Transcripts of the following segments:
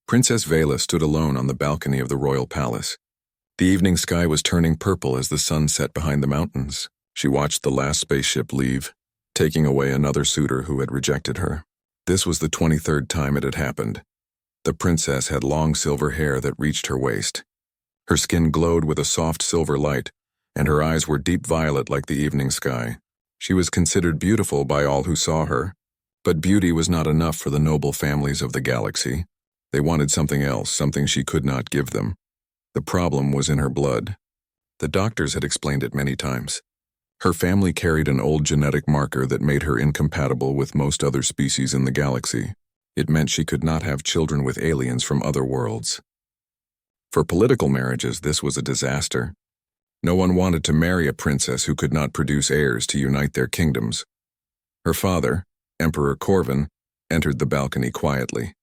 Princess Vela stood alone on the balcony of the royal palace. The evening sky was turning purple as the sun set behind the mountains. She watched the last spaceship leave, taking away another suitor who had rejected her. This was the 23rd time it had happened. The princess had long silver hair that reached her waist. Her skin glowed with a soft silver light, and her eyes were deep violet like the evening sky. She was considered beautiful by all who saw her, but beauty was not enough for the noble families of the galaxy. They wanted something else, something she could not give them. The problem was in her blood. The doctors had explained it many times. Her family carried an old genetic marker that made her incompatible with most other species in the galaxy. It meant she could not have children with aliens from other worlds. For political marriages, this was a disaster. No one wanted to marry a princess who could not produce heirs to unite their kingdoms. Her father, Emperor Corvin, entered the balcony quietly.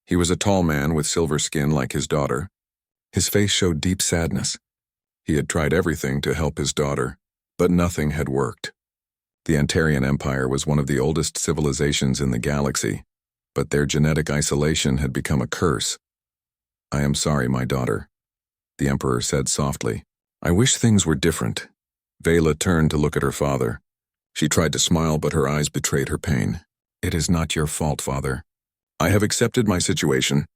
He was a tall man with silver skin like his daughter. His face showed deep sadness. He had tried everything to help his daughter, but nothing had worked. The Antarian Empire was one of the oldest civilizations in the galaxy, but their genetic isolation had become a curse. "I am sorry, my daughter," the Emperor said softly. "I wish things were different." Vela turned to look at her father. She tried to smile, but her eyes betrayed her pain. "It is not your fault, father. I have accepted my situation,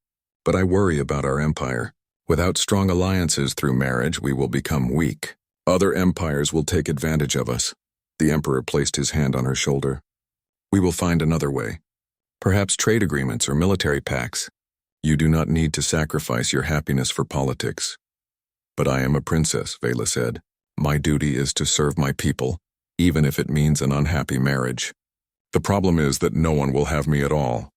but I worry about our empire. Without strong alliances through marriage, we will become weak. Other empires will take advantage of us." The Emperor placed his hand on her shoulder. "We will find another way. Perhaps trade agreements or military pacts. You do not need to sacrifice your happiness for politics." "But I am a princess," Vela said. "My duty is to serve my people, even if it means an unhappy marriage. The problem is that no one will have me at all."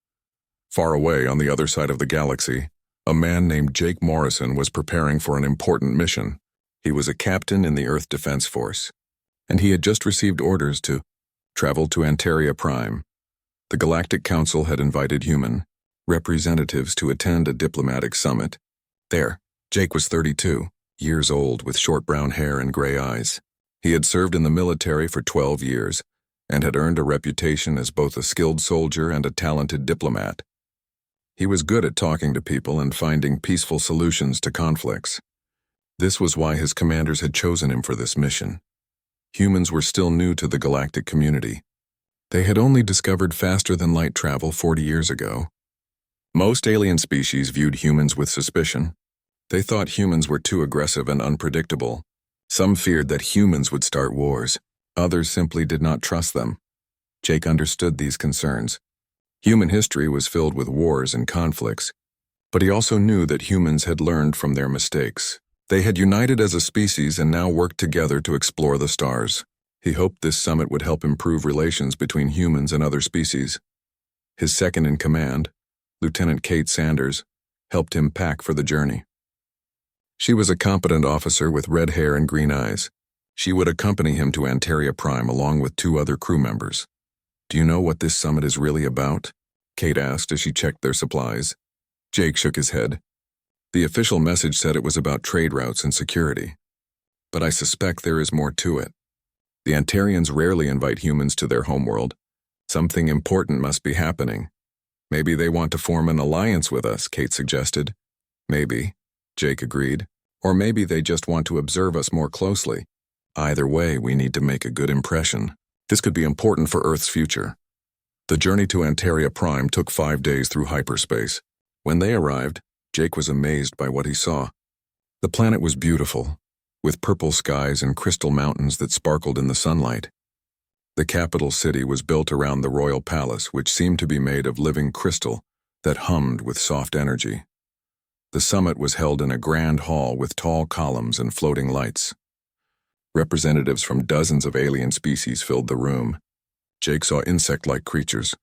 Far away on the other side of the galaxy, a man named Jake Morrison was preparing for an important mission. He was a captain in the Earth Defense Force, and he had just received orders to travel to Antaria Prime. The Galactic Council had invited human representatives to attend a diplomatic summit. There, Jake was 32 years old with short brown hair and gray eyes. He had served in the military for 12 years and had earned a reputation as both a skilled soldier and a talented diplomat. He was good at talking to people and finding peaceful solutions to conflicts. This was why his commanders had chosen him for this mission. Humans were still new to the galactic community. They had only discovered faster-than-light travel 40 years ago. Most alien species viewed humans with suspicion. They thought humans were too aggressive and unpredictable. Some feared that humans would start wars. Others simply did not trust them. Jake understood these concerns. Human history was filled with wars and conflicts, but he also knew that humans had learned from their mistakes. They had united as a species and now worked together to explore the stars. He hoped this summit would help improve relations between humans and other species. His second-in-command, Lieutenant Kate Sanders, helped him pack for the journey. She was a competent officer with red hair and green eyes. She would accompany him to Antaria Prime along with 2 other crew members. "Do you know what this summit is really about?" Kate asked as she checked their supplies. Jake shook his head. "The official message said it was about trade routes and security. But I suspect there is more to it. The Antarians rarely invite humans to their homeworld. Something important must be happening. Maybe they want to form an alliance with us," Kate suggested. "Maybe," Jake agreed. "Or maybe they just want to observe us more closely. Either way, we need to make a good impression. This could be important for Earth's future." The journey to Antaria Prime took 5 days through hyperspace. When they arrived, Jake was amazed by what he saw. The planet was beautiful, with purple skies and crystal mountains that sparkled in the sunlight. The capital city was built around the royal palace, which seemed to be made of living crystal that hummed with soft energy. The summit was held in a grand hall with tall columns and floating lights. Representatives from dozens of alien species filled the room. Jake saw insect-like creatures,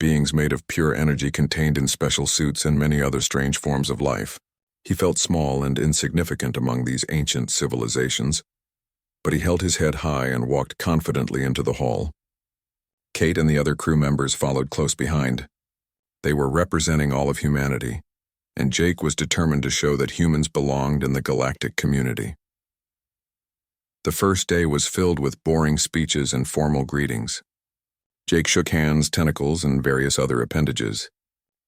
beings made of pure energy contained in special suits and many other strange forms of life. He felt small and insignificant among these ancient civilizations, but he held his head high and walked confidently into the hall. Kate and the other crew members followed close behind. They were representing all of humanity, and Jake was determined to show that humans belonged in the galactic community. The first day was filled with boring speeches and formal greetings. Jake shook hands, tentacles, and various other appendages.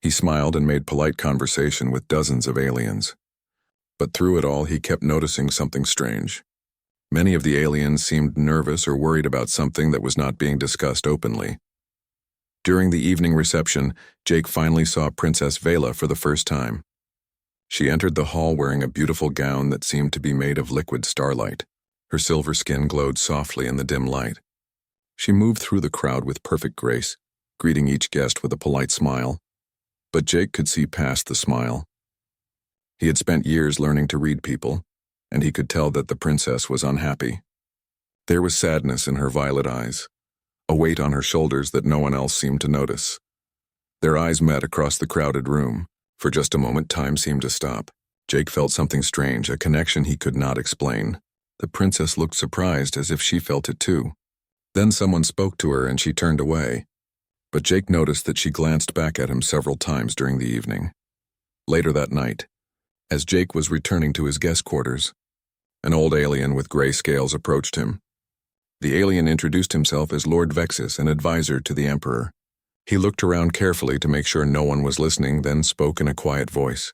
He smiled and made polite conversation with dozens of aliens. But through it all, he kept noticing something strange. Many of the aliens seemed nervous or worried about something that was not being discussed openly. During the evening reception, Jake finally saw Princess Vela for the first time. She entered the hall wearing a beautiful gown that seemed to be made of liquid starlight. Her silver skin glowed softly in the dim light. She moved through the crowd with perfect grace, greeting each guest with a polite smile. But Jake could see past the smile. He had spent years learning to read people, and he could tell that the princess was unhappy. There was sadness in her violet eyes, a weight on her shoulders that no one else seemed to notice. Their eyes met across the crowded room. For just a moment, time seemed to stop. Jake felt something strange, a connection he could not explain. The princess looked surprised, as if she felt it too. Then someone spoke to her and she turned away. But Jake noticed that she glanced back at him several times during the evening. Later that night, as Jake was returning to his guest quarters, an old alien with gray scales approached him. The alien introduced himself as Lord Vexus, an advisor to the Emperor. He looked around carefully to make sure no one was listening, then spoke in a quiet voice.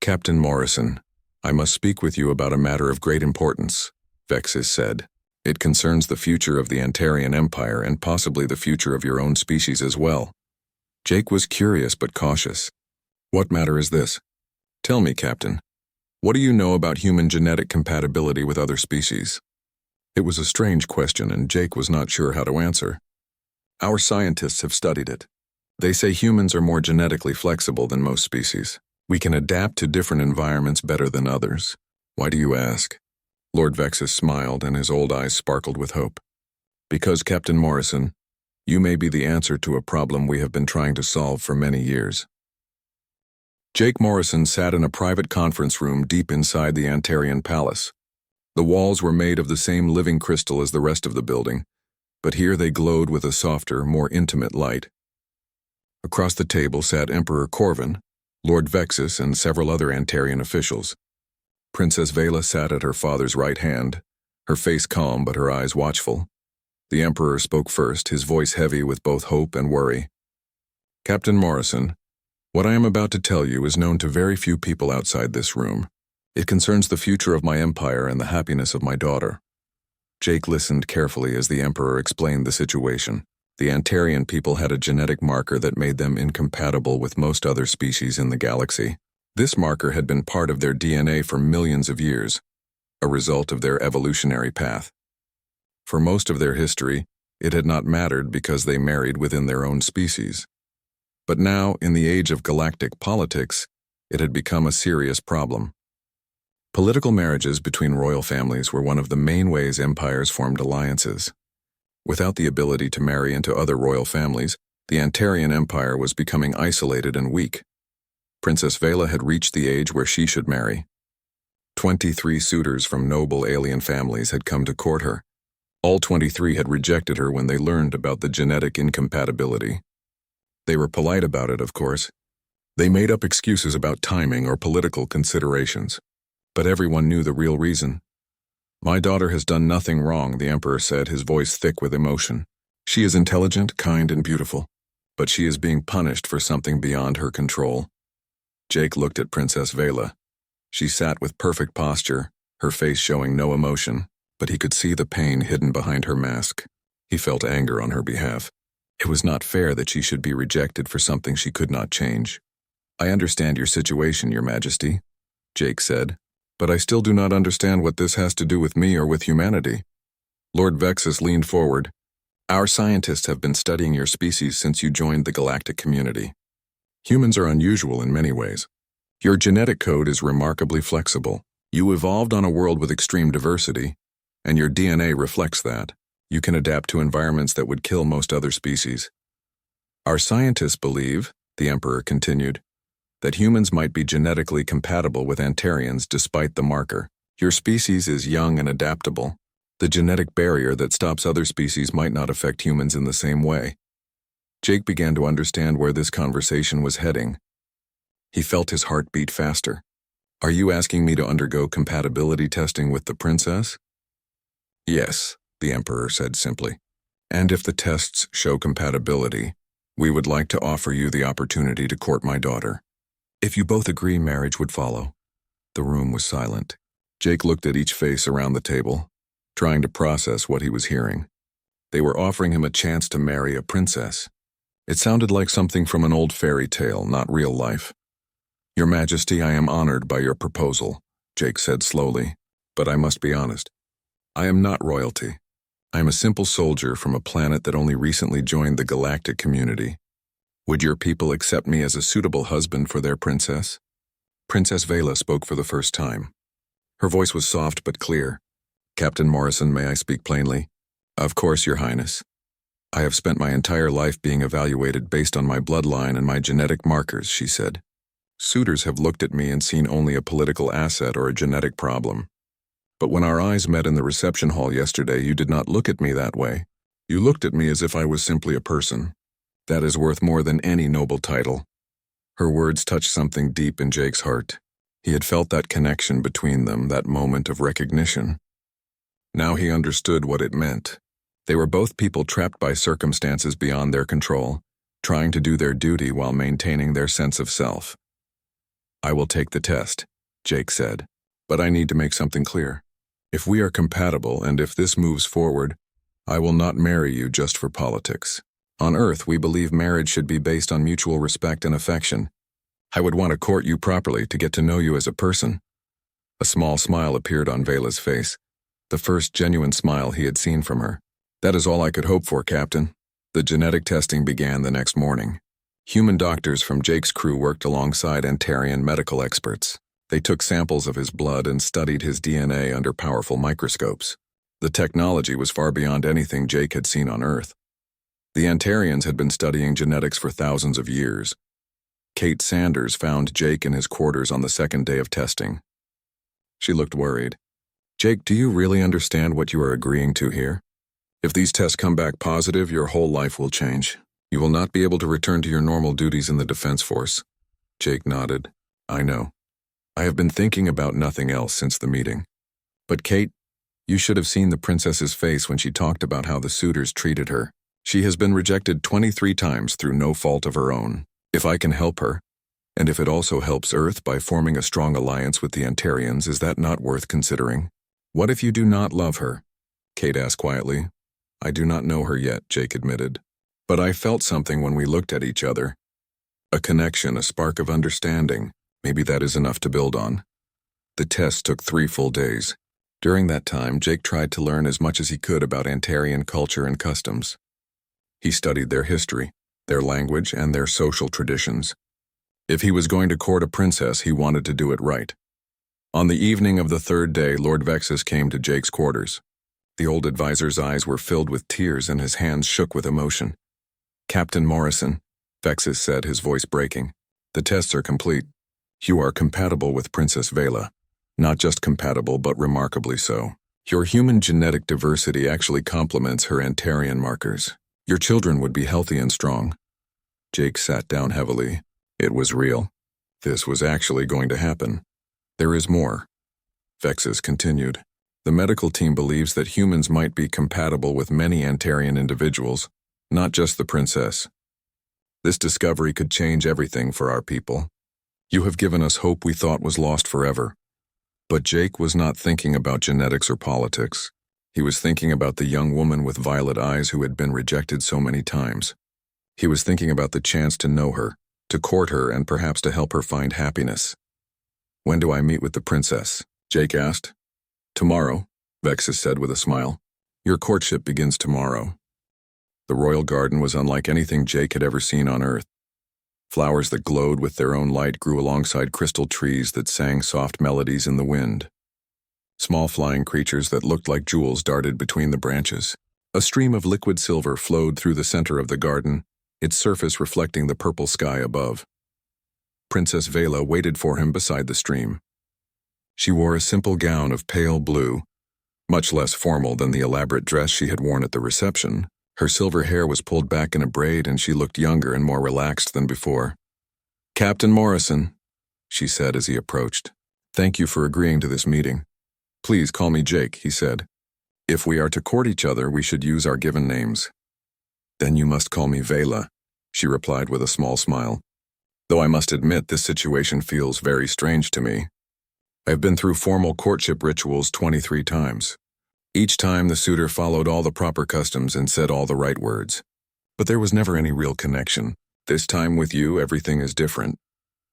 "Captain Morrison, I must speak with you about a matter of great importance," Vexus said. "It concerns the future of the Antarian Empire and possibly the future of your own species as well." Jake was curious but cautious. "What matter is this? Tell me, Captain, what do you know about human genetic compatibility with other species?" It was a strange question, and Jake was not sure how to answer. "Our scientists have studied it. They say humans are more genetically flexible than most species. We can adapt to different environments better than others." "Why do you ask?" Lord Vexus smiled, and his old eyes sparkled with hope. "Because, Captain Morrison, you may be the answer to a problem we have been trying to solve for many years." Jake Morrison sat in a private conference room deep inside the Antarian Palace. The walls were made of the same living crystal as the rest of the building, but here they glowed with a softer, more intimate light. Across the table sat Emperor Corvin, Lord Vexus, and several other Antarian officials. Princess Vela sat at her father's right hand, her face calm but her eyes watchful. The Emperor spoke first, his voice heavy with both hope and worry. "Captain Morrison, what I am about to tell you is known to very few people outside this room. It concerns the future of my empire and the happiness of my daughter." Jake listened carefully as the Emperor explained the situation. The Antarian people had a genetic marker that made them incompatible with most other species in the galaxy. This marker had been part of their DNA for millions of years, a result of their evolutionary path. For most of their history, it had not mattered because they married within their own species. But now, in the age of galactic politics, it had become a serious problem. Political marriages between royal families were one of the main ways empires formed alliances. Without the ability to marry into other royal families, the Antarian Empire was becoming isolated and weak. Princess Vela had reached the age where she should marry. 23 suitors from noble alien families had come to court her. All 23 had rejected her when they learned about the genetic incompatibility. They were polite about it, of course. They made up excuses about timing or political considerations. But everyone knew the real reason. "My daughter has done nothing wrong," the Emperor said, his voice thick with emotion. "She is intelligent, kind, and beautiful, but she is being punished for something beyond her control." Jake looked at Princess Vela. She sat with perfect posture, her face showing no emotion, but he could see the pain hidden behind her mask. He felt anger on her behalf. It was not fair that she should be rejected for something she could not change. "I understand your situation, Your Majesty," Jake said, "but I still do not understand what this has to do with me or with humanity." Lord Vexus leaned forward. "Our scientists have been studying your species since you joined the galactic community. Humans are unusual in many ways. Your genetic code is remarkably flexible. You evolved on a world with extreme diversity, and your DNA reflects that. You can adapt to environments that would kill most other species. Our scientists believe," the Emperor continued, "that humans might be genetically compatible with Antarians despite the marker. Your species is young and adaptable. The genetic barrier that stops other species might not affect humans in the same way." Jake began to understand where this conversation was heading. He felt his heart beat faster. "Are you asking me to undergo compatibility testing with the princess?" "Yes," the Emperor said simply. "And if the tests show compatibility, We would like to offer you the opportunity to court my daughter. If you both agree, marriage would follow." The room was silent. Jake looked at each face around the table, trying to process what he was hearing. They were offering him a chance to marry a princess. It sounded like something from an old fairy tale, not real life. "Your Majesty, I am honored by your proposal," Jake said slowly, "but I must be honest. I am not royalty. I am a simple soldier from a planet that only recently joined the galactic community. Would your people accept me as a suitable husband for their princess?" Princess Vela spoke for the first time. Her voice was soft but clear. "Captain Morrison, may I speak plainly?" "Of course, Your Highness. I have spent my entire life being evaluated based on my bloodline and my genetic markers," she said. "Suitors have looked at me and seen only a political asset or a genetic problem. But when our eyes met in the reception hall yesterday, you did not look at me that way. You looked at me as if I was simply a person. That is worth more than any noble title." Her words touched something deep in Jake's heart. He had felt that connection between them, that moment of recognition. Now he understood what it meant. They were both people trapped by circumstances beyond their control, trying to do their duty while maintaining their sense of self. "I will take the test," Jake said, "but I need to make something clear. If we are compatible and if this moves forward, I will not marry you just for politics. On Earth, we believe marriage should be based on mutual respect and affection. I would want to court you properly to get to know you as a person." A small smile appeared on Vela's face, the first genuine smile he had seen from her. "That is all I could hope for, Captain." The genetic testing began the next morning. Human doctors from Jake's crew worked alongside Antarian medical experts. They took samples of his blood and studied his DNA under powerful microscopes. The technology was far beyond anything Jake had seen on Earth. The Antarians had been studying genetics for thousands of years. Kate Sanders found Jake in his quarters on the second day of testing. She looked worried. "Jake, do you really understand what you are agreeing to here? If these tests come back positive, your whole life will change. You will not be able to return to your normal duties in the Defense Force." Jake nodded. "I know. I have been thinking about nothing else since the meeting. But Kate, you should have seen the princess's face when she talked about how the suitors treated her. She has been rejected 23 times through no fault of her own. If I can help her, and if it also helps Earth by forming a strong alliance with the Antarians, is that not worth considering?" "What if you do not love her?" Kate asked quietly. "I do not know her yet," Jake admitted. "But I felt something when we looked at each other. A connection, a spark of understanding. Maybe that is enough to build on." The test took 3 full days. During that time, Jake tried to learn as much as he could about Antarian culture and customs. He studied their history, their language, and their social traditions. If he was going to court a princess, he wanted to do it right. On the evening of the 3rd day, Lord Vexus came to Jake's quarters. The old advisor's eyes were filled with tears and his hands shook with emotion. "Captain Morrison," Vexus said, his voice breaking, "the tests are complete. You are compatible with Princess Vela. Not just compatible, but remarkably so. Your human genetic diversity actually complements her Antarian markers. Your children would be healthy and strong." Jake sat down heavily. It was real. This was actually going to happen. "There is more," Vexus continued. "The medical team believes that humans might be compatible with many Antarian individuals, not just the princess. This discovery could change everything for our people. You have given us hope we thought was lost forever." But Jake was not thinking about genetics or politics. He was thinking about the young woman with violet eyes who had been rejected so many times. He was thinking about the chance to know her, to court her, and perhaps to help her find happiness. "When do I meet with the princess?" Jake asked. "Tomorrow," Vexus said with a smile. "Your courtship begins tomorrow." The royal garden was unlike anything Jake had ever seen on Earth. Flowers that glowed with their own light grew alongside crystal trees that sang soft melodies in the wind. Small flying creatures that looked like jewels darted between the branches. A stream of liquid silver flowed through the center of the garden, its surface reflecting the purple sky above. Princess Vela waited for him beside the stream. She wore a simple gown of pale blue, much less formal than the elaborate dress she had worn at the reception. Her silver hair was pulled back in a braid and she looked younger and more relaxed than before. "Captain Morrison," she said as he approached. "Thank you for agreeing to this meeting. Please call me Jake," he said. "If we are to court each other, we should use our given names." "Then you must call me Vela," she replied with a small smile. Though I must admit this situation feels very strange to me. I've been through formal courtship rituals 23 times. Each time the suitor followed all the proper customs and said all the right words. But there was never any real connection. This time with you, everything is different.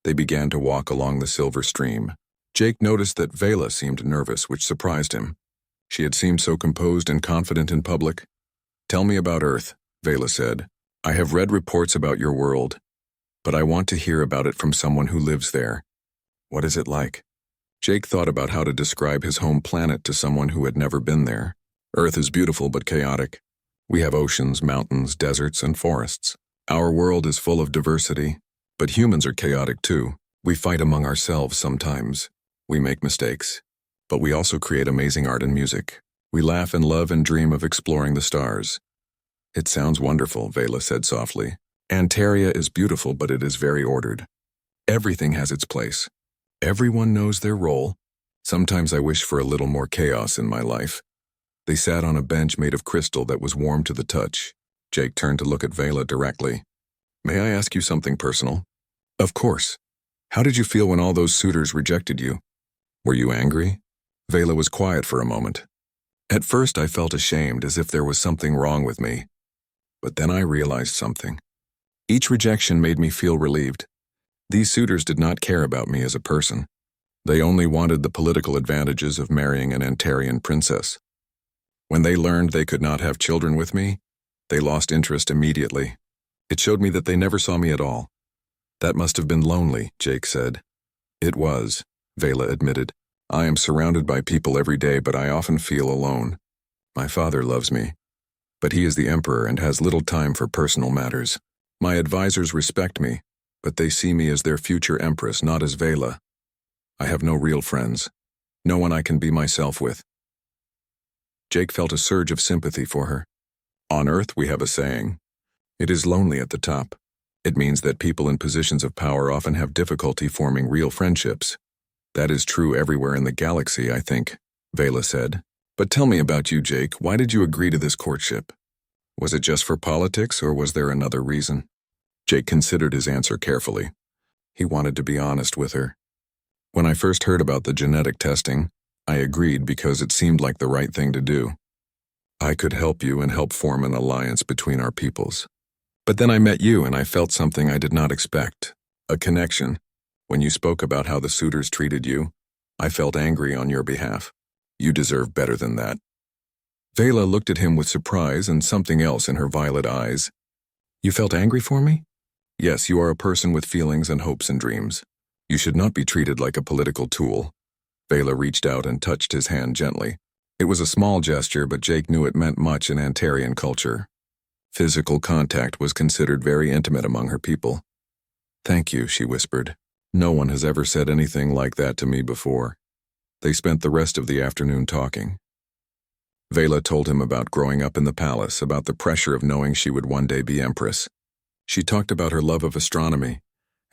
They began to walk along the silver stream. Jake noticed that Vela seemed nervous, which surprised him. She had seemed so composed and confident in public. Tell me about Earth, Vela said. I have read reports about your world, but I want to hear about it from someone who lives there. What is it like? Jake thought about how to describe his home planet to someone who had never been there. Earth is beautiful but chaotic. We have oceans, mountains, deserts, and forests. Our world is full of diversity, but humans are chaotic too. We fight among ourselves sometimes. We make mistakes, but we also create amazing art and music. We laugh and love and dream of exploring the stars. It sounds wonderful, Vela said softly. Antaria is beautiful, but it is very ordered. Everything has its place. Everyone knows their role. Sometimes I wish for a little more chaos in my life. They sat on a bench made of crystal that was warm to the touch. Jake turned to look at Vela directly. May I ask you something personal? Of course. How did you feel when all those suitors rejected you? Were you angry? Vela was quiet for a moment. At first I felt ashamed, as if there was something wrong with me. But then I realized something. Each rejection made me feel relieved. These suitors did not care about me as a person. They only wanted the political advantages of marrying an Antarian princess. When they learned they could not have children with me, they lost interest immediately. It showed me that they never saw me at all. That must have been lonely, Jake said. It was, Vela admitted. I am surrounded by people every day, but I often feel alone. My father loves me, but he is the emperor and has little time for personal matters. My advisors respect me, but they see me as their future empress, not as Vela. I have no real friends, no one I can be myself with. Jake felt a surge of sympathy for her. On Earth, we have a saying. It is lonely at the top. It means that people in positions of power often have difficulty forming real friendships. That is true everywhere in the galaxy, I think, Vela said. But tell me about you, Jake. Why did you agree to this courtship? Was it just for politics, or was there another reason? Jake considered his answer carefully. He wanted to be honest with her. When I first heard about the genetic testing, I agreed because it seemed like the right thing to do. I could help you and help form an alliance between our peoples. But then I met you and I felt something I did not expect. A connection. When you spoke about how the suitors treated you, I felt angry on your behalf. You deserve better than that. Vela looked at him with surprise and something else in her violet eyes. You felt angry for me? Yes, you are a person with feelings and hopes and dreams. You should not be treated like a political tool. Vela reached out and touched his hand gently. It was a small gesture, but Jake knew it meant much in Antarian culture. Physical contact was considered very intimate among her people. Thank you, she whispered. No one has ever said anything like that to me before. They spent the rest of the afternoon talking. Vela told him about growing up in the palace, about the pressure of knowing she would one day be empress. She talked about her love of astronomy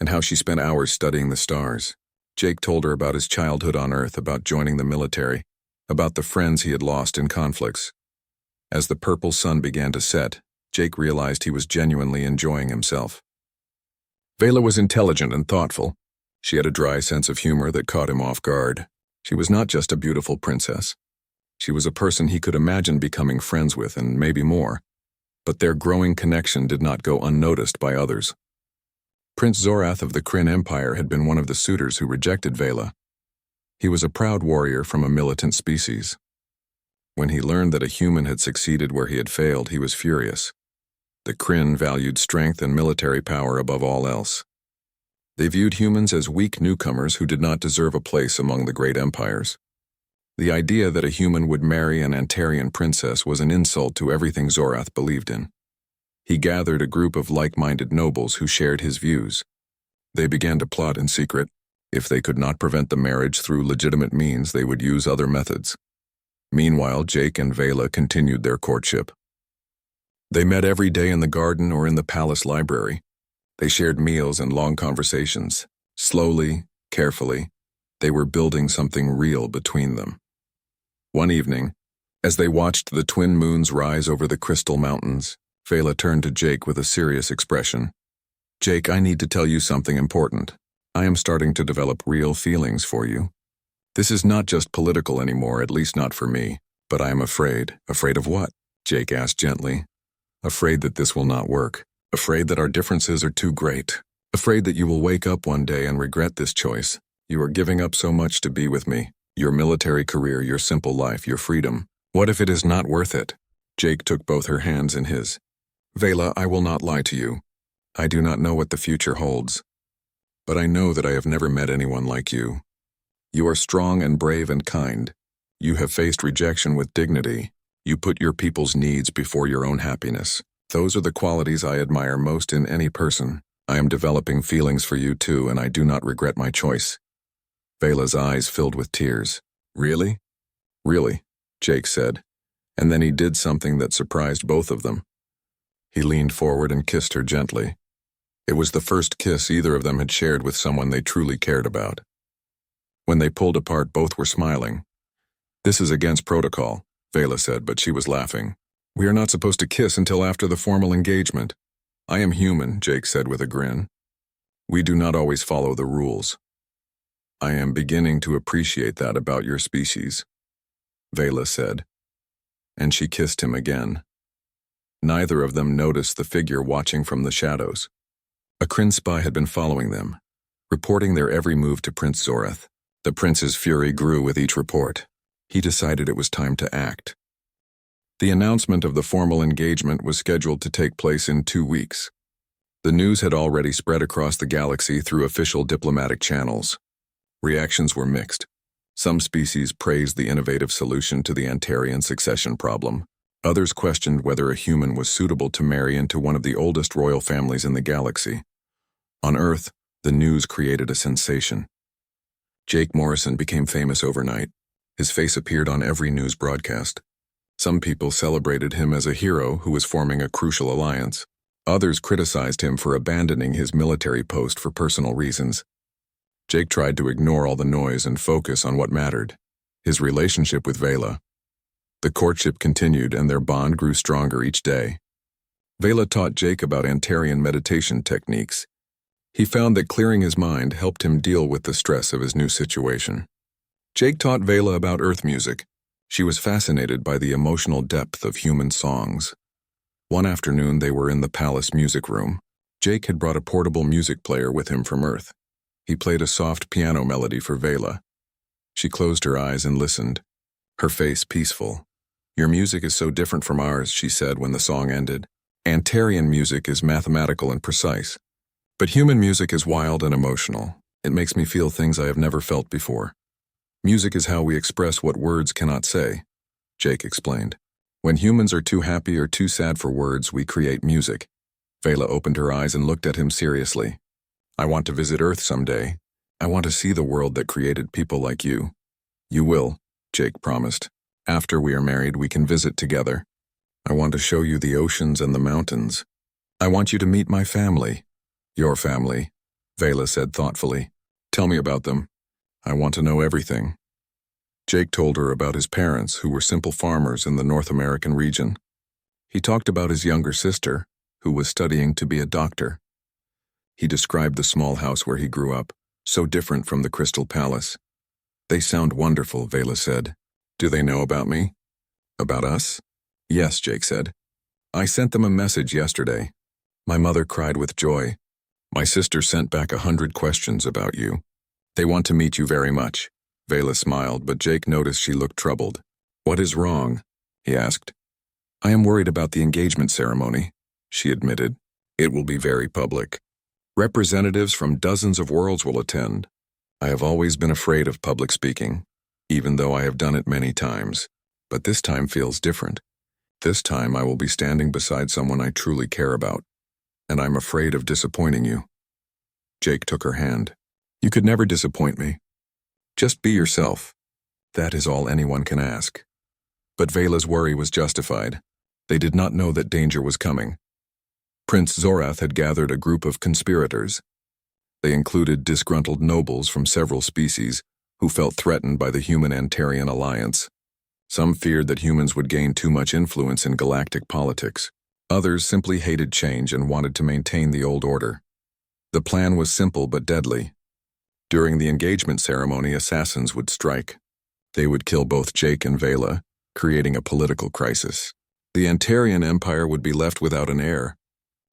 and how she spent hours studying the stars. Jake told her about his childhood on Earth, about joining the military, about the friends he had lost in conflicts. As the purple sun began to set, Jake realized he was genuinely enjoying himself. Vela was intelligent and thoughtful. She had a dry sense of humor that caught him off guard. She was not just a beautiful princess. She was a person he could imagine becoming friends with, and maybe more. But their growing connection did not go unnoticed by others. Prince Zorath of the Kryn Empire had been one of the suitors who rejected Vela. He was a proud warrior from a militant species. When he learned that a human had succeeded where he had failed, he was furious. The Kryn valued strength and military power above all else. They viewed humans as weak newcomers who did not deserve a place among the great empires. The idea that a human would marry an Antarian princess was an insult to everything Zorath believed in. He gathered a group of like-minded nobles who shared his views. They began to plot in secret. If they could not prevent the marriage through legitimate means, they would use other methods. Meanwhile, Jake and Vela continued their courtship. They met every day in the garden or in the palace library. They shared meals and long conversations. Slowly, carefully, they were building something real between them. One evening, as they watched the twin moons rise over the crystal mountains, Vela turned to Jake with a serious expression. Jake, I need to tell you something important. I am starting to develop real feelings for you. This is not just political anymore, at least not for me, but I am afraid. Afraid of what? Jake asked gently. Afraid that this will not work. Afraid that our differences are too great. Afraid that you will wake up one day and regret this choice. You are giving up so much to be with me. Your military career, your simple life, your freedom. What if it is not worth it? Jake took both her hands in his. Vela, I will not lie to you. I do not know what the future holds. But I know that I have never met anyone like you. You are strong and brave and kind. You have faced rejection with dignity. You put your people's needs before your own happiness. Those are the qualities I admire most in any person. I am developing feelings for you too, and I do not regret my choice. Vela's eyes filled with tears. Really? Really, Jake said, and then he did something that surprised both of them. He leaned forward and kissed her gently. It was the first kiss either of them had shared with someone they truly cared about. When they pulled apart, both were smiling. This is against protocol, Vela said, but she was laughing. We are not supposed to kiss until after the formal engagement. I am human, Jake said with a grin. We do not always follow the rules. I am beginning to appreciate that about your species, Vela said. And she kissed him again. Neither of them noticed the figure watching from the shadows. A Kryn spy had been following them, reporting their every move to Prince Zorath. The prince's fury grew with each report. He decided it was time to act. The announcement of the formal engagement was scheduled to take place in 2 weeks. The news had already spread across the galaxy through official diplomatic channels. Reactions were mixed. Some species praised the innovative solution to the Antarian succession problem. Others questioned whether a human was suitable to marry into one of the oldest royal families in the galaxy. On Earth, the news created a sensation. Jake Morrison became famous overnight. His face appeared on every news broadcast. Some people celebrated him as a hero who was forming a crucial alliance. Others criticized him for abandoning his military post for personal reasons. Jake tried to ignore all the noise and focus on what mattered: his relationship with Vela. The courtship continued, and their bond grew stronger each day. Vela taught Jake about Antarian meditation techniques. He found that clearing his mind helped him deal with the stress of his new situation. Jake taught Vela about Earth music. She was fascinated by the emotional depth of human songs. One afternoon, they were in the palace music room. Jake had brought a portable music player with him from Earth. He played a soft piano melody for Vela. She closed her eyes and listened, her face peaceful. Your music is so different from ours, she said when the song ended. Antarian music is mathematical and precise. But human music is wild and emotional. It makes me feel things I have never felt before. Music is how we express what words cannot say, Jake explained. When humans are too happy or too sad for words, we create music. Vela opened her eyes and looked at him seriously. I want to visit Earth someday. I want to see the world that created people like you. You will, Jake promised. After we are married, we can visit together. I want to show you the oceans and the mountains. I want you to meet my family. Your family, Vela said thoughtfully. Tell me about them. I want to know everything. Jake told her about his parents, who were simple farmers in the North American region. He talked about his younger sister, who was studying to be a doctor. He described the small house where he grew up, so different from the Crystal Palace. They sound wonderful, Vela said. Do they know about me? About us? Yes, Jake said. I sent them a message yesterday. My mother cried with joy. My sister sent back 100 questions about you. They want to meet you very much. Vela smiled, but Jake noticed she looked troubled. What is wrong? He asked. I am worried about the engagement ceremony, she admitted. It will be very public. Representatives from dozens of worlds will attend. I have always been afraid of public speaking, even though I have done it many times. But this time feels different. This time I will be standing beside someone I truly care about, and I'm afraid of disappointing you. Jake took her hand. You could never disappoint me. Just be yourself. That is all anyone can ask. But Vela's worry was justified. They did not know that danger was coming. Prince Zorath had gathered a group of conspirators. They included disgruntled nobles from several species who felt threatened by the human-Antarian alliance. Some feared that humans would gain too much influence in galactic politics. Others simply hated change and wanted to maintain the old order. The plan was simple but deadly. During the engagement ceremony, assassins would strike. They would kill both Jake and Vela, creating a political crisis. The Antarian Empire would be left without an heir.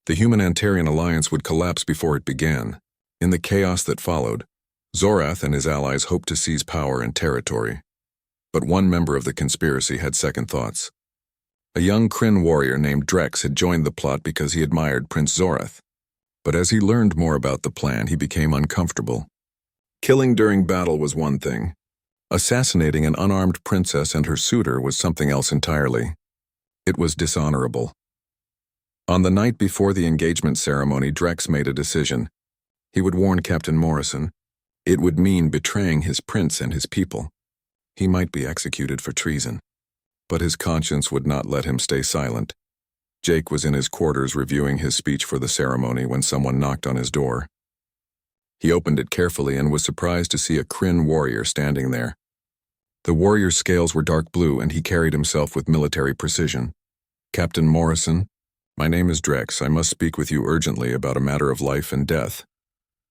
The Human-Antarian alliance would collapse before it began. In the chaos that followed, Zorath and his allies hoped to seize power and territory. But one member of the conspiracy had second thoughts. A young Kryn warrior named Drex had joined the plot because he admired Prince Zorath. But as he learned more about the plan, he became uncomfortable. Killing during battle was one thing. Assassinating an unarmed princess and her suitor was something else entirely. It was dishonorable. On the night before the engagement ceremony, Drex made a decision. He would warn Captain Morrison. It would mean betraying his prince and his people. He might be executed for treason. But his conscience would not let him stay silent. Jake was in his quarters reviewing his speech for the ceremony when someone knocked on his door. He opened it carefully and was surprised to see a Kryn warrior standing there. The warrior's scales were dark blue and he carried himself with military precision. "Captain Morrison, my name is Drex. I must speak with you urgently about a matter of life and death."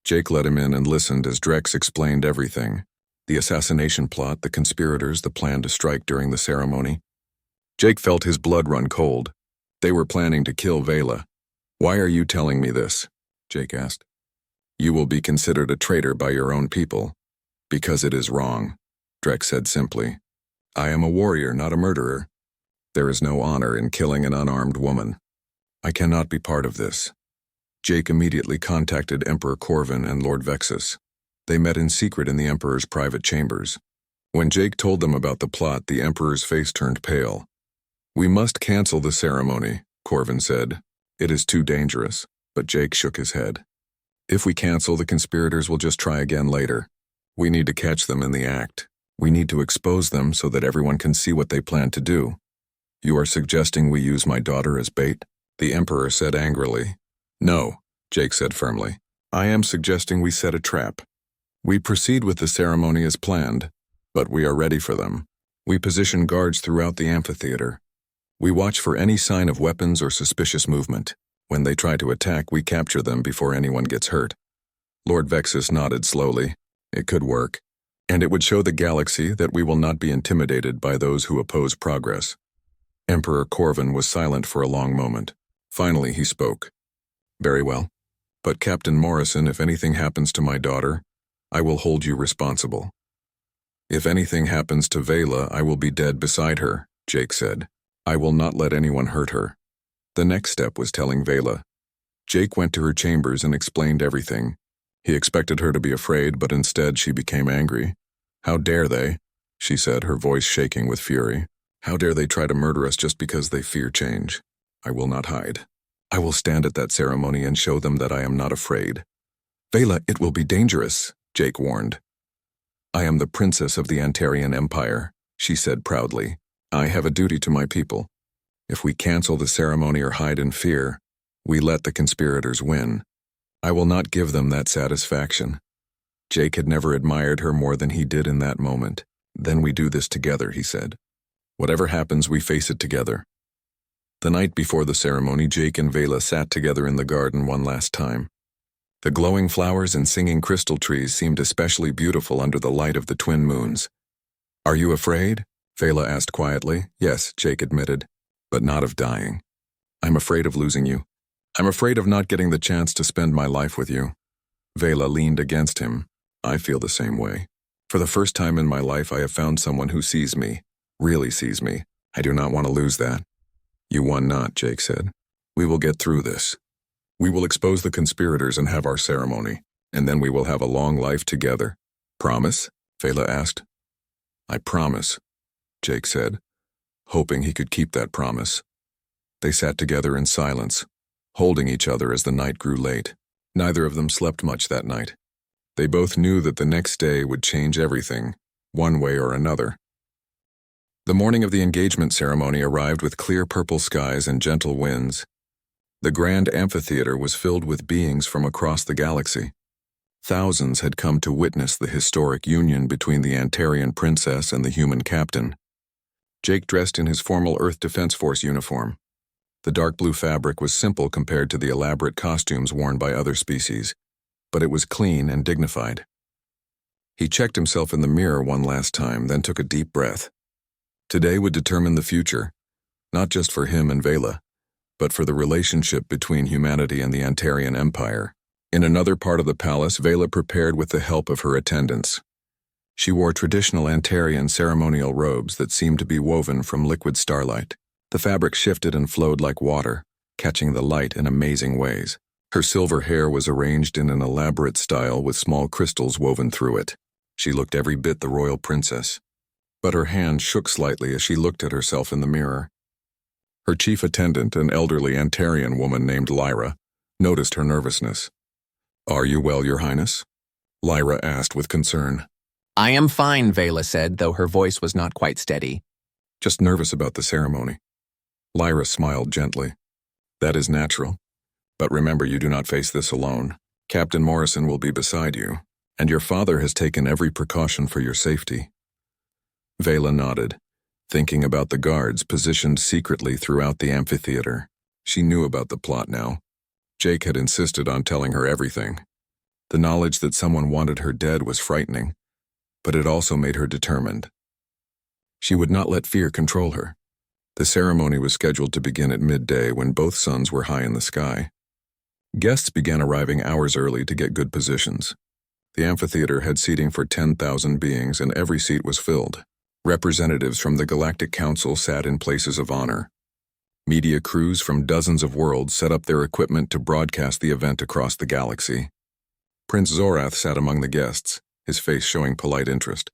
Jake let him in and listened as Drex explained everything. The assassination plot, the conspirators, the plan to strike during the ceremony. Jake felt his blood run cold. They were planning to kill Vela. "Why are you telling me this?" Jake asked. "You will be considered a traitor by your own people." "Because it is wrong," Drex said simply. "I am a warrior, not a murderer. There is no honor in killing an unarmed woman. I cannot be part of this." Jake immediately contacted Emperor Corvin and Lord Vexus. They met in secret in the Emperor's private chambers. When Jake told them about the plot, the Emperor's face turned pale. "We must cancel the ceremony," Corvin said. "It is too dangerous," but Jake shook his head. "If we cancel, the conspirators will just try again later. We need to catch them in the act. We need to expose them so that everyone can see what they plan to do." "You are suggesting we use my daughter as bait?" the Emperor said angrily. "No," Jake said firmly. "I am suggesting we set a trap. We proceed with the ceremony as planned, but we are ready for them. We position guards throughout the amphitheater. We watch for any sign of weapons or suspicious movement. When they try to attack, we capture them before anyone gets hurt." Lord Vexus nodded slowly. "It could work, and it would show the galaxy that we will not be intimidated by those who oppose progress." Emperor Corvin was silent for a long moment. Finally, he spoke. "Very well. But Captain Morrison, if anything happens to my daughter, I will hold you responsible." "If anything happens to Vela, I will be dead beside her," Jake said. "I will not let anyone hurt her." The next step was telling Vela. Jake went to her chambers and explained everything. He expected her to be afraid, but instead she became angry. "How dare they?" she said, her voice shaking with fury. "How dare they try to murder us just because they fear change? I will not hide. I will stand at that ceremony and show them that I am not afraid." "Vela, it will be dangerous," Jake warned. "I am the princess of the Antarian Empire," she said proudly. "I have a duty to my people. If we cancel the ceremony or hide in fear, we let the conspirators win. I will not give them that satisfaction." Jake had never admired her more than he did in that moment. "Then we do this together," he said. "Whatever happens, we face it together." The night before the ceremony, Jake and Vela sat together in the garden one last time. The glowing flowers and singing crystal trees seemed especially beautiful under the light of the twin moons. "Are you afraid?" Vela asked quietly. "Yes," Jake admitted, "but not of dying. I'm afraid of losing you. I'm afraid of not getting the chance to spend my life with you." Vela leaned against him. "I feel the same way. For the first time in my life, I have found someone who sees me, really sees me. I do not want to lose that." "You won not," Jake said. "We will get through this. We will expose the conspirators and have our ceremony, and then we will have a long life together." "Promise?" Vela asked. "I promise," Jake said, hoping he could keep that promise. They sat together in silence, holding each other as the night grew late. Neither of them slept much that night. They both knew that the next day would change everything, one way or another. The morning of the engagement ceremony arrived with clear purple skies and gentle winds. The grand amphitheater was filled with beings from across the galaxy. Thousands had come to witness the historic union between the Antarian princess and the human captain. Jake dressed in his formal Earth Defense Force uniform. The dark blue fabric was simple compared to the elaborate costumes worn by other species. but it was clean and dignified. He checked himself in the mirror one last time, then took a deep breath. Today would determine the future, not just for him and Vela, but for the relationship between humanity and the Antarian Empire. In another part of the palace, Vela prepared with the help of her attendants. She wore traditional Antarian ceremonial robes that seemed to be woven from liquid starlight. The fabric shifted and flowed like water, catching the light in amazing ways. Her silver hair was arranged in an elaborate style with small crystals woven through it. She looked every bit the royal princess, but her hand shook slightly as she looked at herself in the mirror. Her chief attendant, an elderly Antarian woman named Lyra, noticed her nervousness. "Are you well, Your Highness?" Lyra asked with concern. "I am fine," Vela said, though her voice was not quite steady. "Just nervous about the ceremony." Lyra smiled gently. "That is natural. But remember, you do not face this alone. Captain Morrison will be beside you, and your father has taken every precaution for your safety." Vela nodded, thinking about the guards positioned secretly throughout the amphitheater. She knew about the plot now. Jake had insisted on telling her everything. The knowledge that someone wanted her dead was frightening, but it also made her determined. She would not let fear control her. The ceremony was scheduled to begin at midday when both suns were high in the sky. Guests began arriving hours early to get good positions. The amphitheater had seating for 10,000 beings, and every seat was filled. Representatives from the Galactic Council sat in places of honor. Media crews from dozens of worlds set up their equipment to broadcast the event across the galaxy. Prince Zorath sat among the guests, his face showing polite interest.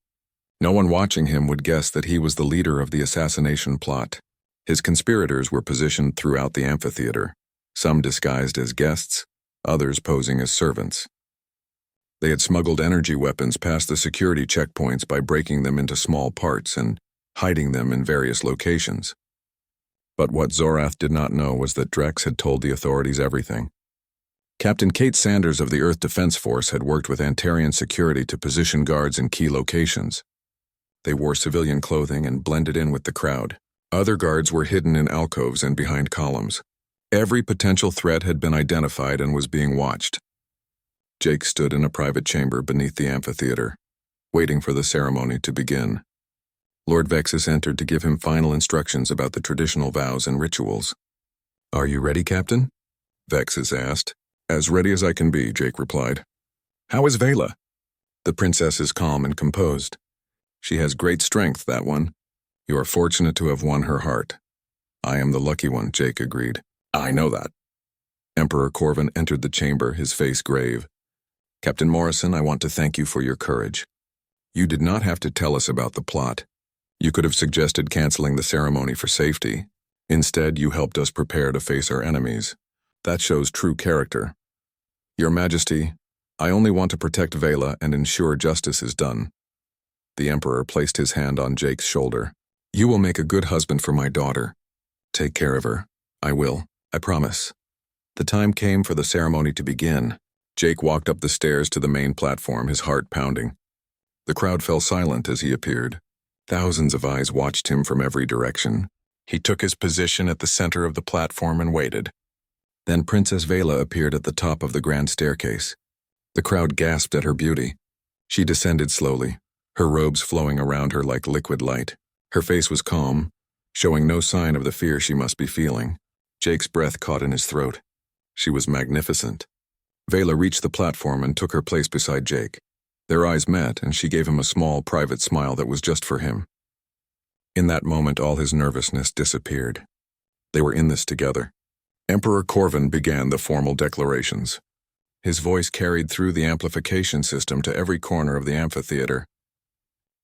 No one watching him would guess that he was the leader of the assassination plot. His conspirators were positioned throughout the amphitheater, some disguised as guests, others posing as servants. They had smuggled energy weapons past the security checkpoints by breaking them into small parts and hiding them in various locations. But what Zorath did not know was that Drex had told the authorities everything. Captain Kate Sanders of the Earth Defense Force had worked with Antarian security to position guards in key locations. They wore civilian clothing and blended in with the crowd. Other guards were hidden in alcoves and behind columns. Every potential threat had been identified and was being watched. Jake stood in a private chamber beneath the amphitheater, waiting for the ceremony to begin. Lord Vexus entered to give him final instructions about the traditional vows and rituals. "Are you ready, Captain?" Vexus asked. "As ready as I can be," Jake replied. "How is Vela?" "The princess is calm and composed. She has great strength, that one. You are fortunate to have won her heart." "I am the lucky one," Jake agreed. "I know that." Emperor Corvin entered the chamber, his face grave. "Captain Morrison, I want to thank you for your courage. You did not have to tell us about the plot. You could have suggested canceling the ceremony for safety. Instead, you helped us prepare to face our enemies. That shows true character. Your Majesty, I only want to protect Vela and ensure justice is done." The Emperor placed his hand on Jake's shoulder. "You will make a good husband for my daughter. Take care of her. I will. I promise." The time came for the ceremony to begin. Jake walked up the stairs to the main platform, his heart pounding. The crowd fell silent as he appeared. Thousands of eyes watched him from every direction. He took his position at the center of the platform and waited. Then Princess Vela appeared at the top of the grand staircase. The crowd gasped at her beauty. She descended slowly, her robes flowing around her like liquid light. Her face was calm, showing no sign of the fear she must be feeling. Jake's breath caught in his throat. She was magnificent. Vela reached the platform and took her place beside Jake. Their eyes met, and she gave him a small, private smile that was just for him. In that moment, all his nervousness disappeared. They were in this together. Emperor Corvin began the formal declarations. His voice carried through the amplification system to every corner of the amphitheater.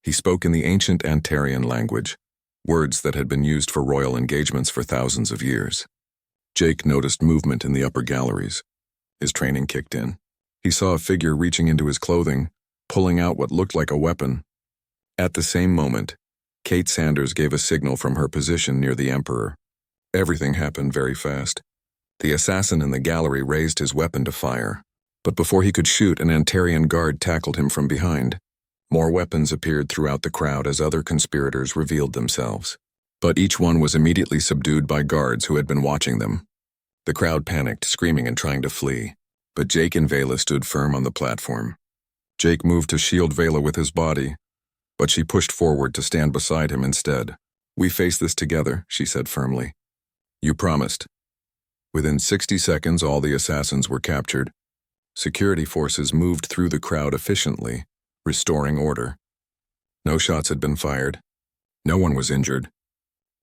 He spoke in the ancient Antarian language, words that had been used for royal engagements for thousands of years. Jake noticed movement in the upper galleries. His training kicked in. He saw a figure reaching into his clothing, pulling out what looked like a weapon. At the same moment, Kate Sanders gave a signal from her position near the Emperor. Everything happened very fast. The assassin in the gallery raised his weapon to fire, but before he could shoot, an Antarian guard tackled him from behind. More weapons appeared throughout the crowd as other conspirators revealed themselves. But each one was immediately subdued by guards who had been watching them. The crowd panicked, screaming and trying to flee. But Jake and Vela stood firm on the platform. Jake moved to shield Vela with his body, but she pushed forward to stand beside him instead. "We face this together," she said firmly. "You promised." Within 60 seconds, all the assassins were captured. Security forces moved through the crowd efficiently, restoring order. No shots had been fired. No one was injured.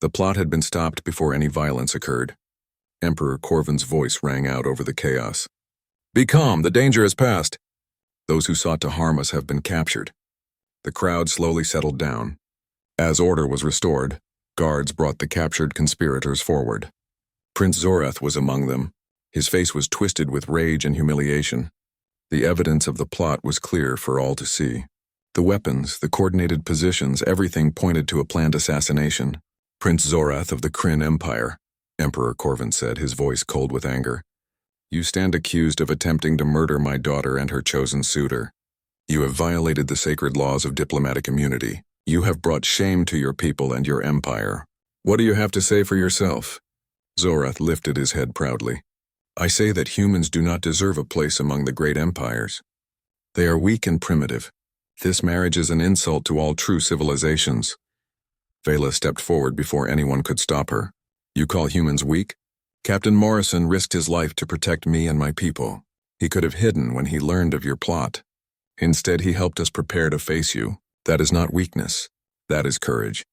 The plot had been stopped before any violence occurred. Emperor Corvin's voice rang out over the chaos. "Be calm, the danger has passed. Those who sought to harm us have been captured." The crowd slowly settled down. As order was restored, guards brought the captured conspirators forward. Prince Zorath was among them. His face was twisted with rage and humiliation. The evidence of the plot was clear for all to see. The weapons, the coordinated positions, everything pointed to a planned assassination. "Prince Zorath of the Kryn Empire," Emperor Corvin said, his voice cold with anger. "You stand accused of attempting to murder my daughter and her chosen suitor. You have violated the sacred laws of diplomatic immunity. You have brought shame to your people and your empire. What do you have to say for yourself?" Zorath lifted his head proudly. "I say that humans do not deserve a place among the great empires. They are weak and primitive. This marriage is an insult to all true civilizations." Vela stepped forward before anyone could stop her. "You call humans weak? Captain Morrison risked his life to protect me and my people. He could have hidden when he learned of your plot. Instead, he helped us prepare to face you. That is not weakness. That is courage.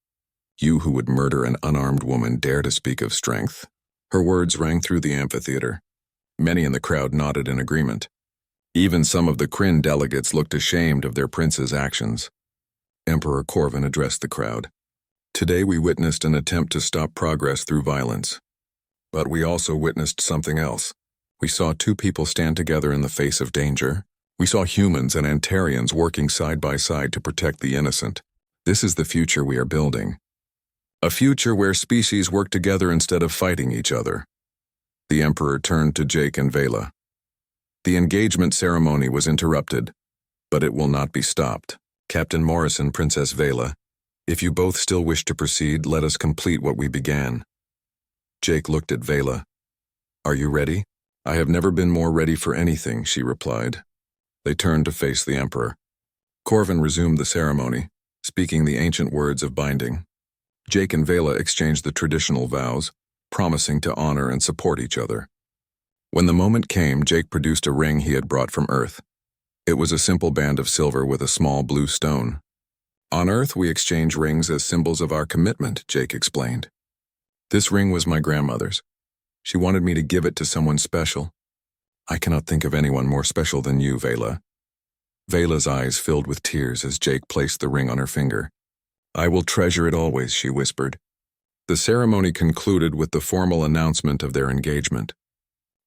You who would murder an unarmed woman dare to speak of strength." Her words rang through the amphitheater. Many in the crowd nodded in agreement. Even some of the Kryn delegates looked ashamed of their prince's actions. Emperor Corvin addressed the crowd. "Today we witnessed an attempt to stop progress through violence. But we also witnessed something else. We saw two people stand together in the face of danger. We saw humans and Antarians working side by side to protect the innocent. This is the future we are building. A future where species work together instead of fighting each other." The Emperor turned to Jake and Vela. "The engagement ceremony was interrupted, but it will not be stopped. Captain Morrison, Princess Vela, if you both still wish to proceed, let us complete what we began." Jake looked at Vela. "Are you ready?" "I have never been more ready for anything," she replied. They turned to face the Emperor. Corvin resumed the ceremony, speaking the ancient words of binding. Jake and Vela exchanged the traditional vows, promising to honor and support each other. When the moment came, Jake produced a ring he had brought from Earth. It was a simple band of silver with a small blue stone. "On Earth, we exchange rings as symbols of our commitment," Jake explained. "This ring was my grandmother's. She wanted me to give it to someone special. I cannot think of anyone more special than you, Vela." Vela's eyes filled with tears as Jake placed the ring on her finger. "I will treasure it always," she whispered. The ceremony concluded with the formal announcement of their engagement.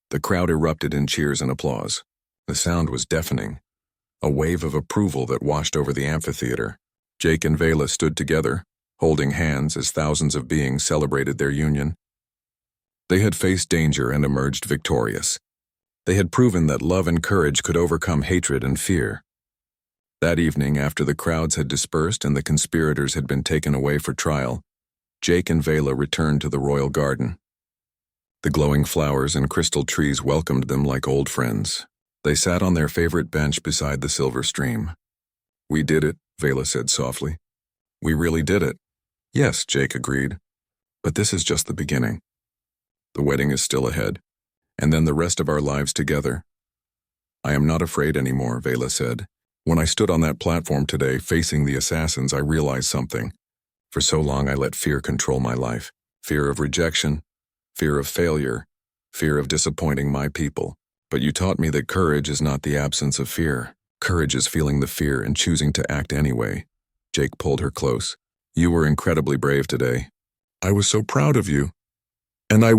The crowd erupted in cheers and applause. The sound was deafening, a wave of approval that washed over the amphitheater. Jake and Vela stood together, holding hands as thousands of beings celebrated their union. They had faced danger and emerged victorious. They had proven that love and courage could overcome hatred and fear. That evening, after the crowds had dispersed and the conspirators had been taken away for trial, Jake and Vela returned to the royal garden. The glowing flowers and crystal trees welcomed them like old friends. They sat on their favorite bench beside the silver stream. "We did it," Vela said softly. "We really did it." "Yes," Jake agreed. "But this is just the beginning. The wedding is still ahead, and then the rest of our lives together." "I am not afraid anymore," Vela said. "When I stood on that platform today, facing the assassins, I realized something. For so long I let fear control my life. Fear of rejection, fear of failure, fear of disappointing my people. But you taught me that courage is not the absence of fear. Courage is feeling the fear and choosing to act anyway." Jake pulled her close. "You were incredibly brave today. I was so proud of you." "And I